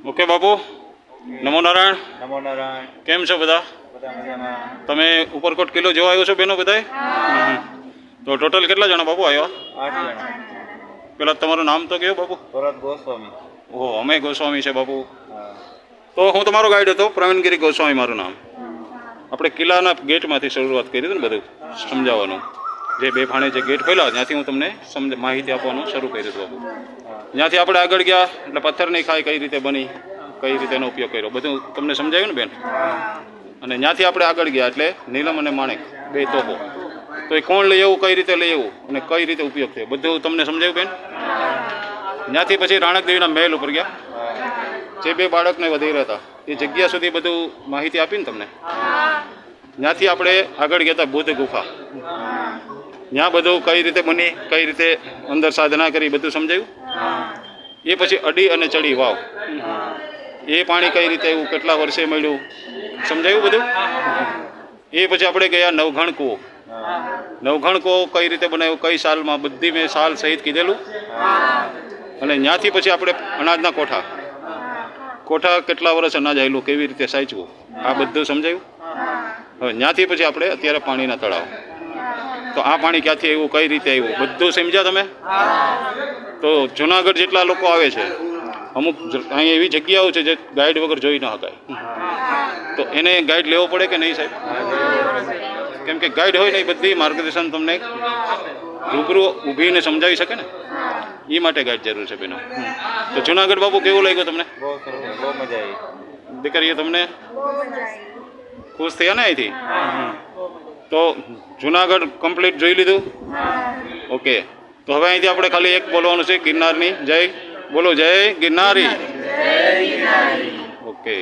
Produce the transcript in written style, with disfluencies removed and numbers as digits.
Okay બાપુ, નમો નારાયણ. નમો નારાયણ. કેમ છો બધા? બધા મજામાં. તમે ઉપરકોટ કિલ્લો જોવા આવ્યો છો બેનો બધાય? તો ટોટલ કેટલા જણા બાપુ આવ્યા? 8 જણા. પેલા તમારું નામ તો કયો બાપુ? ભરત ગોસ્વામી. ઓહો, અમે ગોસ્વામી છે બાપુ. હા. તો હું તમારો ગાઈડ હતો, પ્રવીણગીરી ગોસ્વામી મારું નામ. આપણે કિલ્લાના ગેટમાંથી શરૂઆત કરી હતી ને બધું સમજાવવાનું. જે બે ભાણે જે ગેટ ખોલ્યા ત્યાંથી હું તમને માહિતી આપવાનું શરૂ કર્યું હતું બાપુ. જ્યાંથી આપણે આગળ ગયા એટલે પથ્થરની ખાઈ કઈ રીતે બની, કઈ રીતે એનો ઉપયોગ કર્યો, બધું તમને સમજાયું ને બેન? અને ત્યાંથી આપણે આગળ ગયા એટલે નીલમ અને માણેક બે તોપો, તો એ કોણ લઈ આવવું, કઈ રીતે લઈ આવવું અને કઈ રીતે ઉપયોગ થયો, બધું તમને સમજાયું બેન? ત્યાંથી પછી રાણકદેવીના મહેલ ઉપર ગયા, જે બે બાળકને વધાર્યા હતા એ જગ્યા સુધી બધું માહિતી આપી ને તમને. ત્યાંથી આપણે આગળ ગયા હતા બુદ્ધ ગુફા, ત્યાં બધું કઈ રીતે બની, કઈ રીતે અંદર સાધના કરી, બધું સમજાયું. એ પછી અડી અને ચડી વાવ, એ પાણી કઈ રીતે એવું, કેટલા વર્ષે મળ્યું, સમજાયું બધું. એ પછી આપણે ગયા નવઘણ કૂવો. નવઘણ કૂવો કઈ રીતે બનાવ્યું, કઈ સાલમાં, બધી મેં સાલ સહિત કીધેલું. અને ત્યાંથી પછી આપણે અનાજના કોઠા, કોઠા કેટલા વર્ષ અનાજ આવેલું, કેવી રીતે સાચવું, આ બધું સમજાયું. હવે ત્યાંથી પછી આપણે અત્યારે પાણીના તળાવ, તો આ પાણી ક્યાંથી આવ્યું, કઈ રીતે આવ્યું, બધું સમજ્યા તમે? તો જુનાગઢ જેટલા લોકો આવે છે, અમુક અહીંયા એવી જગ્યાઓ છે જે ગાઈડ વગર જોઈ ન શકાય, તો એને ગાઈડ લેવો પડે કે નહીં સાહેબ? કેમ કે ગાઈડ હોય ને એ બધી માર્ગદર્શન તમને રૂબરૂ ઊભીને સમજાવી શકે ને, એ માટે ગાઈડ જરૂર છે બેનો. તો જુનાગઢ બાપુ કેવું લાગ્યું તમને? બહુ સરસ, બહુ મજા આવી. દીકરીએ તમને ખુશ થયા ને અહીંથી? તો જુનાગઢ કમ્પ્લીટ જોઈ લીધું? ઓકે, તો હવે અહીંથી આપણે ખાલી એક બોલવાનું છે, ગિરનારની જય. બોલો, જય ગિરનારી. ઓકે.